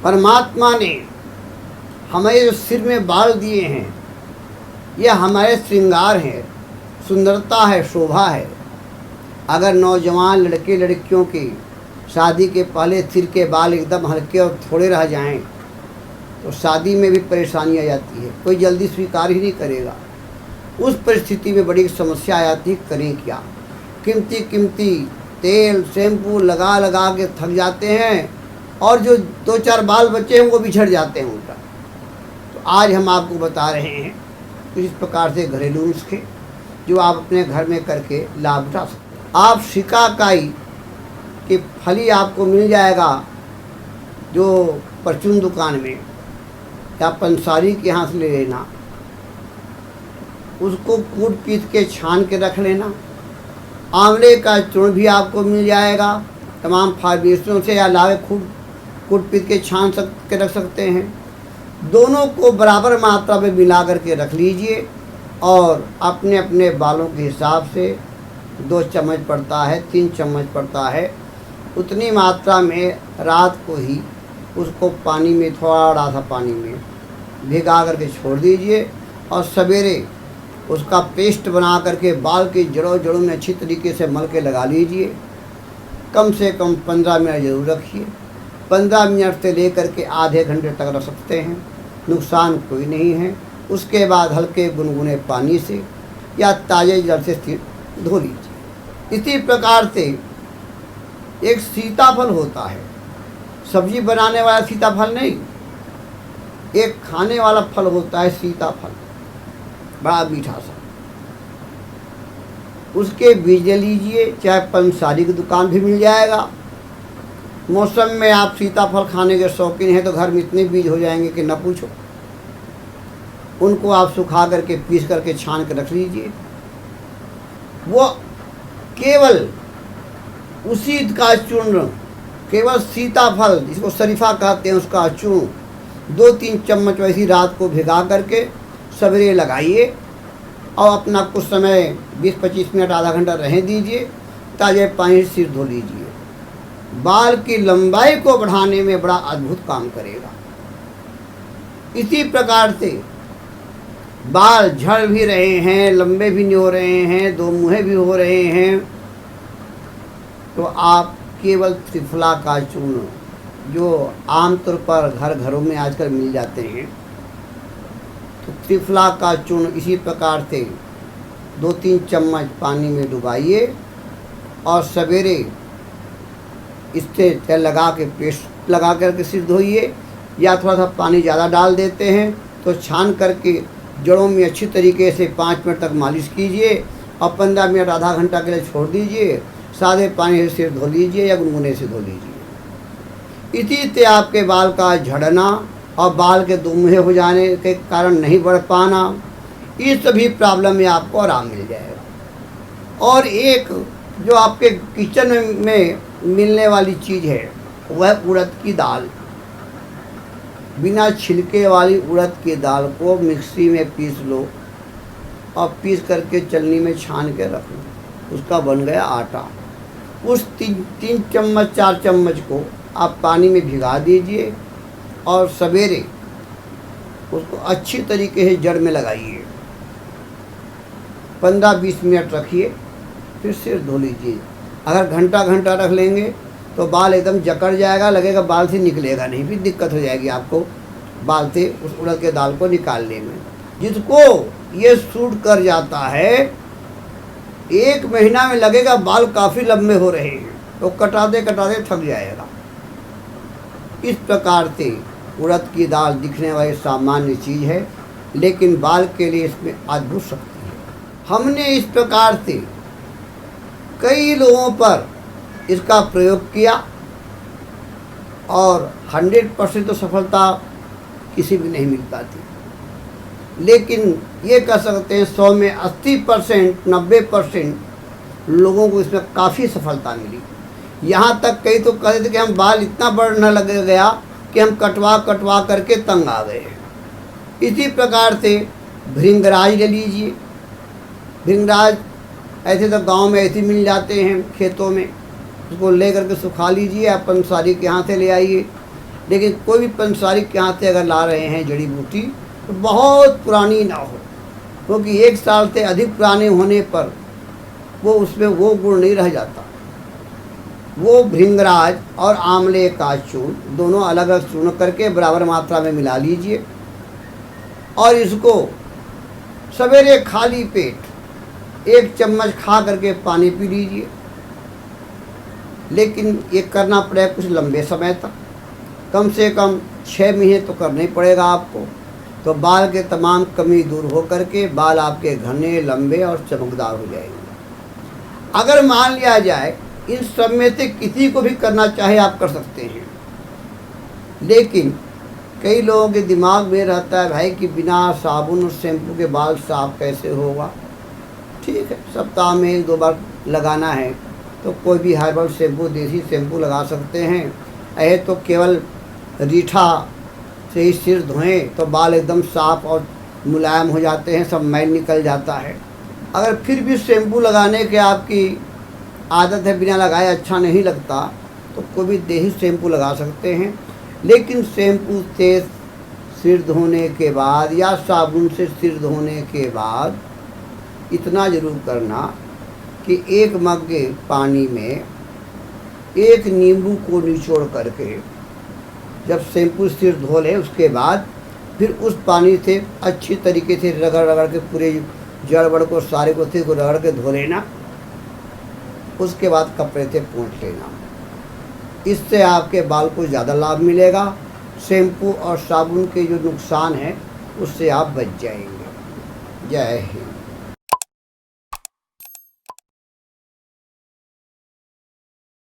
परमात्मा ने हमें जो सिर में बाल दिए हैं, यह हमारे श्रृंगार हैं, सुंदरता है, शोभा है। अगर नौजवान लड़के लड़कियों के शादी के पहले सिर के बाल एकदम हल्के और थोड़े रह जाएं, तो शादी में भी परेशानी आ जाती है, कोई जल्दी स्वीकार ही नहीं करेगा। उस परिस्थिति में बड़ी समस्या आ जाती है, करें क्या। कीमती कीमती तेल शैम्पू लगा लगा के थक जाते हैं, और जो 2-4 बाल बचे हैं वो बिछड़ जाते हैं उल्टा। तो आज हम आपको बता रहे हैं कुछ इस प्रकार से घरेलू नुस्खे जो आप अपने घर में करके लाभ उठा सकते हैं। आप शिकाकाई की फली आपको मिल जाएगा जो परचून दुकान में, या पंसारी के यहाँ से ले लेना। उसको कूट पीस के छान के रख लेना। आंवले का चूर्ण भी आपको मिल जाएगा तमाम फार्मेसियों से, या लावे कूट पीस के छान के रख सकते हैं। दोनों को बराबर मात्रा में मिला करके रख लीजिए, और अपने अपने बालों के हिसाब से 2 चम्मच पड़ता है, 3 चम्मच पड़ता है, उतनी मात्रा में रात को ही उसको पानी में, थोड़ा सा पानी में भिगा करके छोड़ दीजिए, और सवेरे उसका पेस्ट बना करके बाल की जड़ों में अच्छी तरीके से मल के लगा लीजिए। कम से कम 15 मिनट ज़रूर रखिए। 15 मिनट से लेकर के आधे घंटे तक रख सकते हैं, नुकसान कोई नहीं है। उसके बाद हल्के गुनगुने पानी से या ताज़े जल से सिर धो लीजिए। इसी प्रकार से एक सीताफल होता है, सब्जी बनाने वाला सीताफल नहीं, एक खाने वाला फल होता है सीताफल, बड़ा मीठा सा। उसके बीज लीजिए, चाहे पंसारी की दुकान भी मिल जाएगा। मौसम में आप सीताफल खाने के शौकीन हैं तो घर में इतने बीज हो जाएंगे कि न पूछो। उनको आप सुखा करके पीस करके छान के रख लीजिए। वो केवल उसी का चूर्ण, केवल सीताफल जिसको शरीफा कहते हैं उसका चूर्ण 2-3 चम्मच वैसी रात को भिगा करके सवेरे लगाइए, और अपना कुछ समय 20-25 मिनट आधा घंटा रहने दीजिए। ताज़े पानी से सिर धो लीजिए। बाल की लंबाई को बढ़ाने में बड़ा अद्भुत काम करेगा। इसी प्रकार से बाल झड़ भी रहे हैं, लंबे भी नहीं हो रहे हैं, 2 मुँहे भी हो रहे हैं, तो आप केवल त्रिफला का चूर्ण, जो आमतौर पर घरों में आजकल मिल जाते हैं, तो त्रिफला का चूर्ण इसी प्रकार से 2-3 चम्मच पानी में डुबाइए, और सवेरे इससे तेल लगा के पेस्ट लगा करके सिर धोइए, या थोड़ा सा पानी ज़्यादा डाल देते हैं तो छान करके जड़ों में अच्छी तरीके से 5 मिनट तक मालिश कीजिए, और 15 मिनट आधा घंटा के लिए छोड़ दीजिए। सादे पानी से सिर धो लीजिए या गुनगुने से धो लीजिए। इसी से आपके बाल का झड़ना और बाल के 2 मुँहे हो जाने के कारण नहीं बढ़ पाना, इस सभी प्रॉब्लम में आपको आराम मिल जाएगा। और एक जो आपके किचन में मिलने वाली चीज़ है वह उड़द की दाल। बिना छिलके वाली उड़द की दाल को मिक्सी में पीस लो, और पीस करके चलनी में छान के रख लो, उसका बन गया आटा। उस 3 चम्मच 4 चम्मच को आप पानी में भिगा दीजिए, और सवेरे उसको अच्छी तरीके से जड़ में लगाइए। 15-20 मिनट रखिए, फिर सिर धो लीजिए। अगर घंटा रख लेंगे तो बाल एकदम जकड़ जाएगा, लगेगा बाल से निकलेगा नहीं, फिर दिक्कत हो जाएगी आपको बाल से उस उड़द के दाल को निकालने में। जिसको ये सूट कर जाता है, 1 महीना में लगेगा बाल काफ़ी लंबे हो रहे हैं, तो कटाते कटाते थक जाएगा। इस प्रकार से उड़द की दाल दिखने वाली सामान्य चीज़ है, लेकिन बाल के लिए इसमें अद्भुत शक्ति है। हमने इस प्रकार से कई लोगों पर इसका प्रयोग किया, और 100% तो सफलता किसी भी नहीं मिल पाती, लेकिन ये कह सकते हैं 100 में 80%, 90% लोगों को इसमें काफ़ी सफलता मिली। यहाँ तक कई तो कहते थे कि हम बाल इतना बढ़ने लग गया कि हम कटवा करके तंग आ गए। इसी प्रकार से भृंगराज ले लीजिए। भृंगराज ऐसे तो गांव में ऐसे मिल जाते हैं खेतों में, उसको ले करके सुखा लीजिए, अपन सारी के यहाँ से ले आइए। लेकिन कोई भी पंसारिक के हाथ से अगर ला रहे हैं जड़ी बूटी तो बहुत पुरानी ना हो, क्योंकि 1 साल से अधिक पुराने होने पर वो उसमें वो गुण नहीं रह जाता। वो भृंगराज और आंवले का चूर्ण दोनों अलग अलग चूर्ण करके बराबर मात्रा में मिला लीजिए और इसको सवेरे खाली पेट 1 चम्मच खा करके पानी पी लीजिए। लेकिन ये करना पड़ेगा कुछ लंबे समय तक, कम से कम 6 महीने तो करना ही पड़ेगा आपको। तो बाल के तमाम कमी दूर हो करके बाल आपके घने, लंबे और चमकदार हो जाएंगे। अगर मान लिया जाए इन सब में से किसी को भी करना चाहे आप कर सकते हैं, लेकिन कई लोगों के दिमाग में रहता है भाई कि बिना साबुन और शैम्पू के बाल साफ कैसे होगा। ठीक है, सप्ताह में 1-2 बार लगाना है तो कोई भी हर्बल शैम्पू, देसी शैम्पू लगा सकते हैं। यह तो केवल रीठा से ही सिर धोएं तो बाल एकदम साफ और मुलायम हो जाते हैं, सब मैल निकल जाता है। अगर फिर भी शैम्पू लगाने के आपकी आदत है, बिना लगाए अच्छा नहीं लगता, तो कोई भी देसी शैम्पू लगा सकते हैं। लेकिन शैम्पू से सिर धोने के बाद या साबुन से सिर धोने के बाद इतना ज़रूर करना कि 1 मग पानी में 1 नींबू को निचोड़ करके जब शैम्पू सिर धो लें उसके बाद फिर उस पानी से अच्छी तरीके से रगड़ के पूरे जड़ बड़ को सारे को सिर को रगड़ के धो लेना। उसके बाद कपड़े से पोंछ लेना। इससे आपके बाल को ज़्यादा लाभ मिलेगा। शैम्पू और साबुन के जो नुकसान हैं उससे आप बच जाएंगे। जय हिंद।